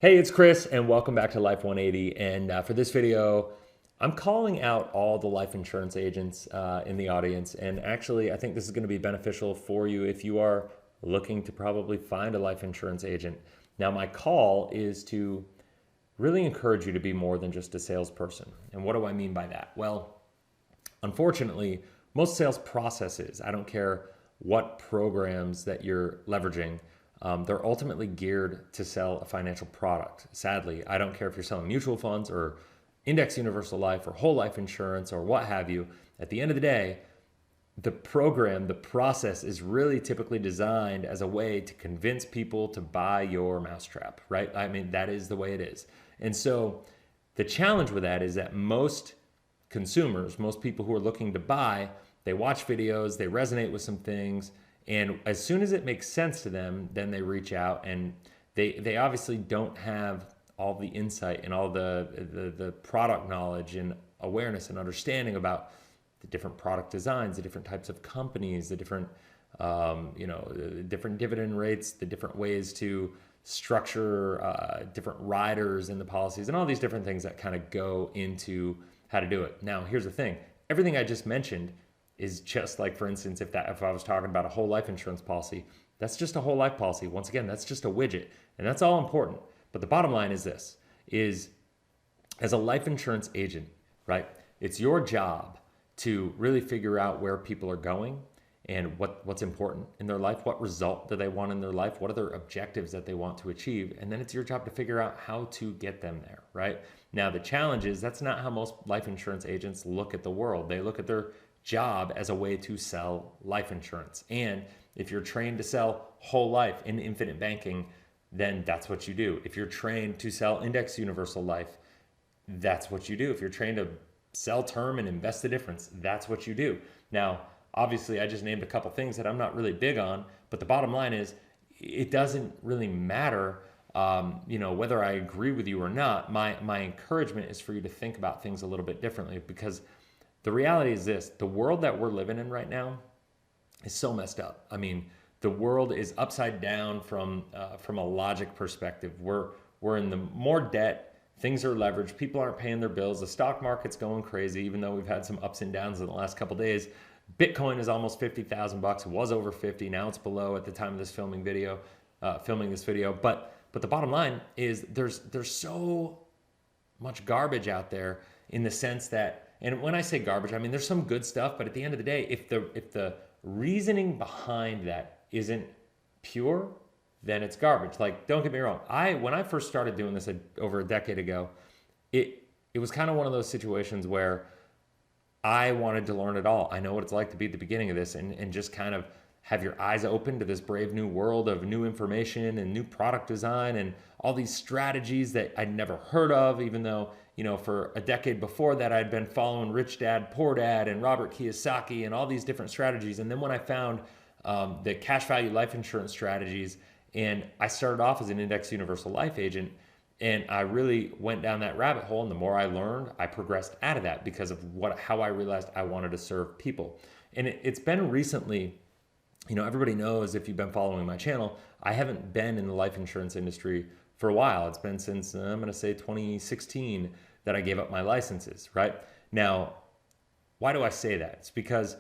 Hey, it's Chris, and welcome back to Life 180. And for this video, I'm calling out all the life insurance agents in the audience. And actually, I think this is going to be beneficial for you if you are looking to probably find a life insurance agent. Now, my call is to really encourage you to be more than just a salesperson. And what do I mean by that? Well, unfortunately, most sales processes, I don't care what programs that you're leveraging, they're ultimately geared to sell a financial product. Sadly, I don't care if you're selling mutual funds or index universal life or whole life insurance or what have you. At the end of the day, the program, the process is really typically designed as a way to convince people to buy your mousetrap, right? I mean, that is the way it is. And so the challenge with that is that most consumers, most people who are looking to buy, they watch videos, they resonate with some things, and as soon as it makes sense to them, then they reach out, and they obviously don't have all the insight and all the product knowledge and awareness and understanding about the different product designs, the different types of companies, the different different dividend rates, the different ways to structure different riders in the policies, and all these different things that kind of go into how to do it. Now, here's the thing: everything I just mentioned is just like, for instance, if I was talking about a whole life insurance policy, that's just a whole life policy. Once again, that's just a widget, and that's all important. But the bottom line is this: is as a life insurance agent, right? It's your job to really figure out where people are going and what's important in their life, what result do they want in their life, what are their objectives that they want to achieve, and then it's your job to figure out how to get them there, right? Now, the challenge is that's not how most life insurance agents look at the world. They look at their job as a way to sell life insurance. And if you're trained to sell whole life in infinite banking, then that's what you do. If you're trained to sell index universal life, that's what you do. If you're trained to sell term and invest the difference, that's what you do. Now, obviously, I just named a couple things that I'm not really big on, but the bottom line is it doesn't really matter whether I agree with you or not. My encouragement is for you to think about things a little bit differently, because the reality is this: the world that we're living in right now is so messed up. I mean, the world is upside down from a logic perspective. We're in the more debt. Things are leveraged. People aren't paying their bills. The stock market's going crazy, even though we've had some ups and downs in the last couple of days. Bitcoin is almost $50,000. It was over 50. Now it's below at the time of this filming this video. But the bottom line is there's so much garbage out there, in the sense that, and when I say garbage, I mean there's some good stuff, but at the end of the day, if the reasoning behind that isn't pure, then it's garbage. Like, don't get me wrong. When I first started doing this over a decade ago, it was kind of one of those situations where I wanted to learn it all. I know what it's like to be at the beginning of this and just kind of have your eyes open to this brave new world of new information and new product design and all these strategies that I'd never heard of, even though, for a decade before that, I'd been following Rich Dad, Poor Dad and Robert Kiyosaki and all these different strategies. And then when I found the cash value life insurance strategies, and I started off as an index universal life agent, and I really went down that rabbit hole. And the more I learned, I progressed out of that because of how I realized I wanted to serve people. And it's been recently, everybody knows, if you've been following my channel, I haven't been in the life insurance industry for a while. It's been since, I'm going to say 2016, that I gave up my licenses, right? Now, why do I say that? It's because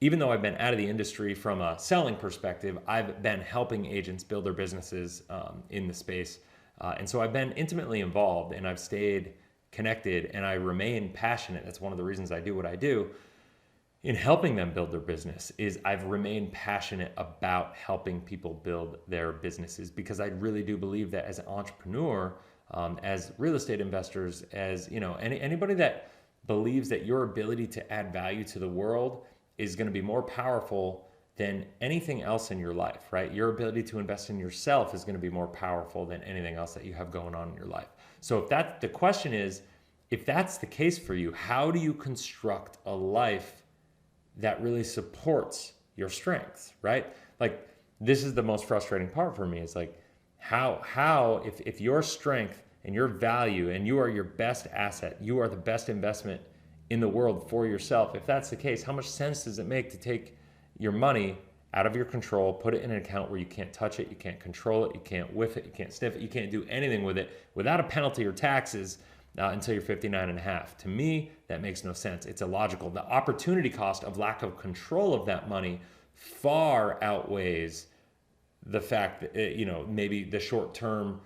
even though I've been out of the industry from a selling perspective, I've been helping agents build their businesses in the space. And so I've been intimately involved, and I've stayed connected, and I remain passionate. That's one of the reasons I do what I do in helping them build their business. Is I've remained passionate about helping people build their businesses, because I really do believe that as an entrepreneur, as real estate investors, as anybody that believes that your ability to add value to the world is going to be more powerful than anything else in your life, right? Your ability to invest in yourself is going to be more powerful than anything else that you have going on in your life. So the question is, if that's the case for you, how do you construct a life that really supports your strengths, right? Like, this is the most frustrating part for me. It's like, how if your strength and your value, and you are your best asset, you are the best investment in the world for yourself, if that's the case, how much sense does it make to take your money out of your control, put it in an account where you can't touch it, you can't control it, you can't whiff it, you can't sniff it, you can't do anything with it without a penalty or taxes until you're 59 and a half. To me, that makes no sense. It's illogical. The opportunity cost of lack of control of that money far outweighs the fact that, maybe the short-term,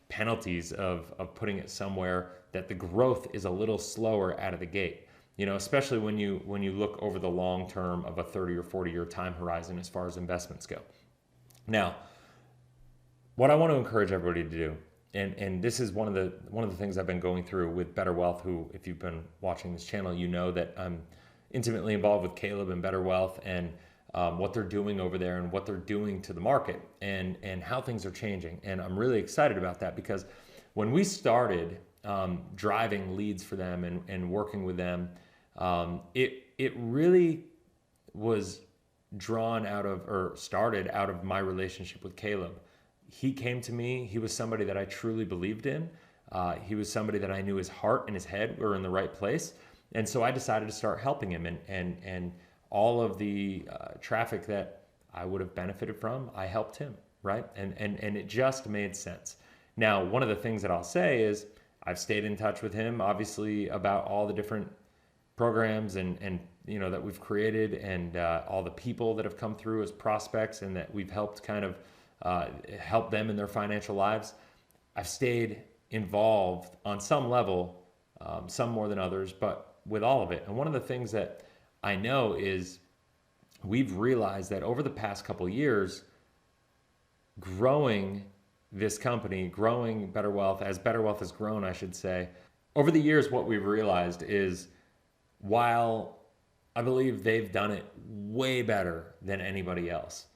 penalties of putting it somewhere that the growth is a little slower out of the gate. Especially when you look over the long term of a 30 or 40 year time horizon as far as investments go. Now, what I want to encourage everybody to do, and this is one of the things I've been going through with BetterWealth, who, if you've been watching this channel, you know that I'm intimately involved with Caleb and BetterWealth and what they're doing over there and what they're doing to the market and how things are changing. And I'm really excited about that because when we started driving leads for them and working with them, it really was drawn out of, or started out of, my relationship with Caleb. He came to me. He was somebody that I truly believed in. He was somebody that I knew his heart and his head were in the right place. And so I decided to start helping him, and all of the traffic that I would have benefited from, I helped him, right? And it just made sense. Now, one of the things that I'll say is I've stayed in touch with him, obviously, about all the different programs and that we've created, and all the people that have come through as prospects and that we've helped kind of help them in their financial lives. I've stayed involved on some level, some more than others, but with all of it. And one of the things that I know is we've realized that over the past couple of years, growing this company, growing BetterWealth, as BetterWealth has grown, I should say, over the years, what we've realized is while I believe they've done it way better than anybody else,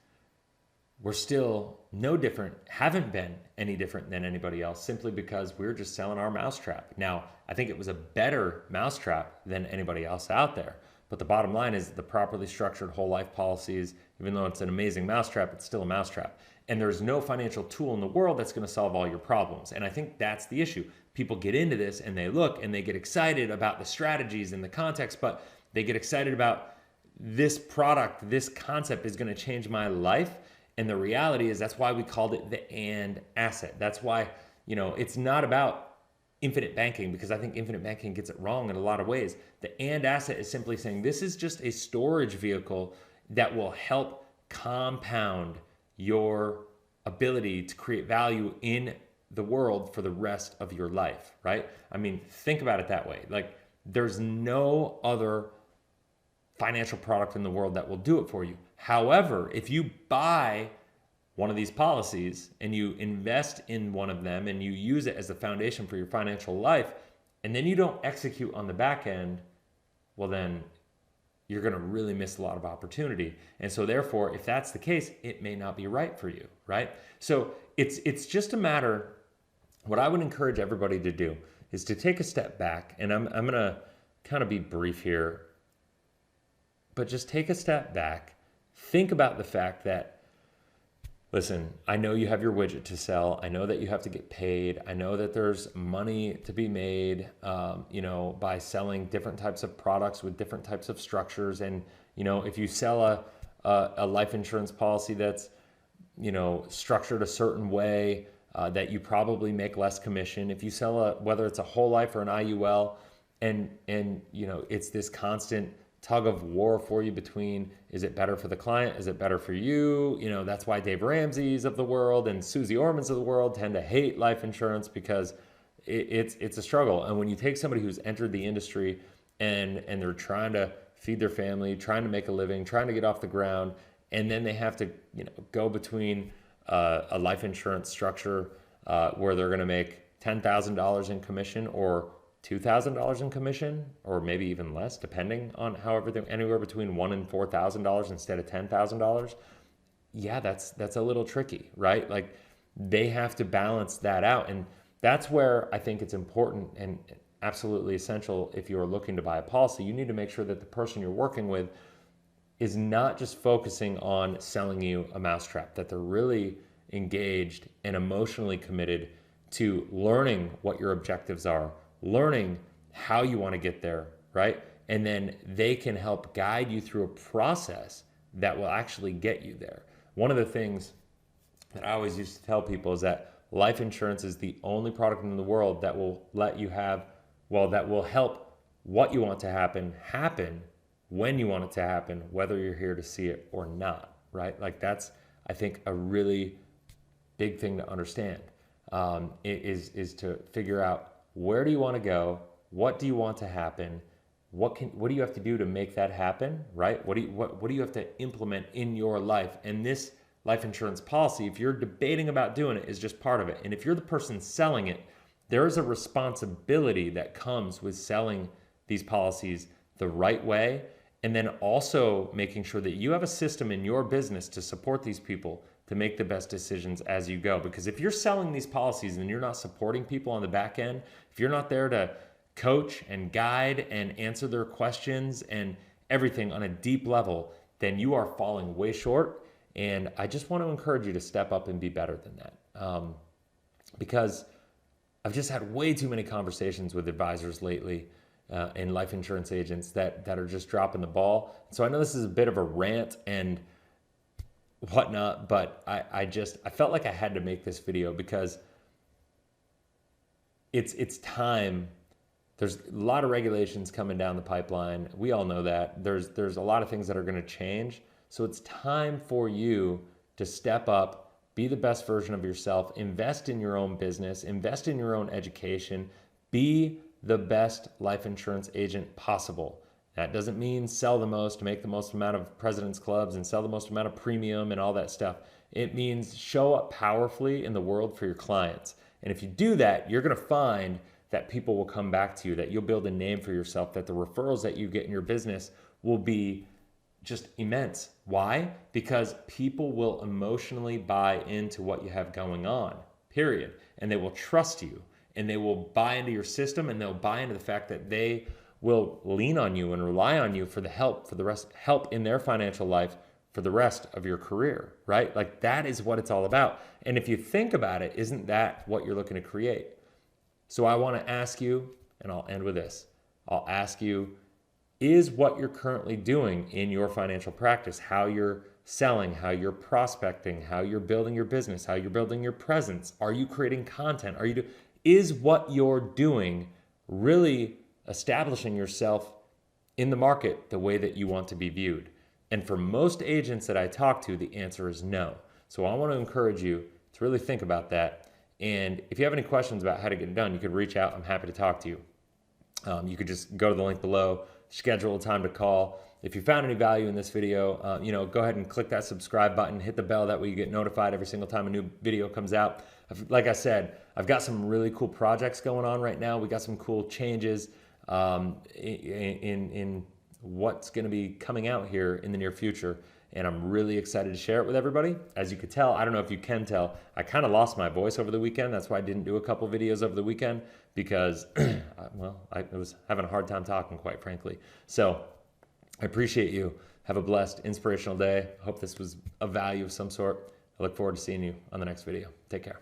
we're still no different, haven't been any different than anybody else, simply because we're just selling our mousetrap. Now, I think it was a better mousetrap than anybody else out there. But the bottom line is the properly structured whole life policies, even though it's an amazing mousetrap, it's still a mousetrap. And there's no financial tool in the world that's going to solve all your problems. And I think that's the issue. People get into this and they look and they get excited about the strategies and the context, but they get excited about this product, this concept is going to change my life. And the reality is that's why we called it the and asset. That's why, it's not about infinite banking, because I think infinite banking gets it wrong in a lot of ways. The and asset is simply saying this is just a storage vehicle that will help compound your ability to create value in the world for the rest of your life, right? I mean, think about it that way. Like, there's no other financial product in the world that will do it for you. However, if you buy one of these policies and you invest in one of them and you use it as the foundation for your financial life, and then you don't execute on the back end, well, then you're going to really miss a lot of opportunity. And so therefore, if that's the case, it may not be right for you, right? So it's just a matter, what I would encourage everybody to do is to take a step back, and I'm going to kind of be brief here, but just take a step back, think about the fact that, listen, I know you have your widget to sell. I know that you have to get paid. I know that there's money to be made, by selling different types of products with different types of structures. And, if you sell a life insurance policy that's, structured a certain way, that you probably make less commission. If you sell whether it's a whole life or an IUL, and it's this constant tug of war for you between, is it better for the client? Is it better for you? That's why Dave Ramsey's of the world and Susie Orman's of the world tend to hate life insurance, because it's a struggle. And when you take somebody who's entered the industry and they're trying to feed their family, trying to make a living, trying to get off the ground, and then they have to, go between a life insurance structure where they're going to make $10,000 in commission or $2,000 in commission, or maybe even less, depending on how everything, anywhere between $1,000 and $4,000 instead of $10,000. Yeah, that's a little tricky, right? Like, they have to balance that out. And that's where I think it's important and absolutely essential. If you're looking to buy a policy, you need to make sure that the person you're working with is not just focusing on selling you a mousetrap, that they're really engaged and emotionally committed to learning what your objectives are, learning how you want to get there, right? And then they can help guide you through a process that will actually get you there. One of the things that I always used to tell people is that life insurance is the only product in the world that will let you have, well, that will help what you want to happen when you want it to happen, whether you're here to see it or not, right? Like that's, I think, a really big thing to understand. Is to figure out, where do you want to go? What do you want to happen? What do you have to do to make that happen, right? What do you have to implement in your life? And this life insurance policy, if you're debating about doing it, is just part of it. And if you're the person selling it, there is a responsibility that comes with selling these policies the right way, and then also making sure that you have a system in your business to support these people to make the best decisions as you go. Because if you're selling these policies and you're not supporting people on the back end, if you're not there to coach and guide and answer their questions and everything on a deep level, then you are falling way short. And I just want to encourage you to step up and be better than that. Because I've just had way too many conversations with advisors lately and life insurance agents that are just dropping the ball. So I know this is a bit of a rant and whatnot, but I felt like I had to make this video because it's time. There's a lot of regulations coming down the pipeline. We all know that. There's a lot of things that are going to change. So it's time for you to step up, be the best version of yourself, invest in your own business, invest in your own education, be the best life insurance agent possible. That doesn't mean sell the most, make the most amount of President's Clubs and sell the most amount of premium and all that stuff. It means show up powerfully in the world for your clients. And if you do that, you're going to find that people will come back to you, that you'll build a name for yourself, that the referrals that you get in your business will be just immense. Why? Because people will emotionally buy into what you have going on, period. And they will trust you, and they will buy into your system, and they'll buy into the fact that they will lean on you and rely on you for the help in their financial life for the rest of your career, right? Like that is what it's all about. And if you think about it, isn't that what you're looking to create? So I want to ask you, and I'll end with this. I'll ask you, is what you're currently doing in your financial practice, how you're selling, how you're prospecting, how you're building your business, how you're building your presence, are you creating content? Is what you're doing really establishing yourself in the market the way that you want to be viewed? And for most agents that I talk to, the answer is no. So I want to encourage you to really think about that. And if you have any questions about how to get it done, you could reach out. I'm happy to talk to you. You could just go to the link below, schedule a time to call. If you found any value in this video, go ahead and click that subscribe button, hit the bell, that way you get notified every single time a new video comes out. Like I said, I've got some really cool projects going on right now. We got some cool changes in what's going to be coming out here in the near future. And I'm really excited to share it with everybody. As you could tell, I don't know if you can tell, I kind of lost my voice over the weekend. That's why I didn't do a couple videos over the weekend, because, I was having a hard time talking, quite frankly. So I appreciate you. Have a blessed, inspirational day. I hope this was of value of some sort. I look forward to seeing you on the next video. Take care.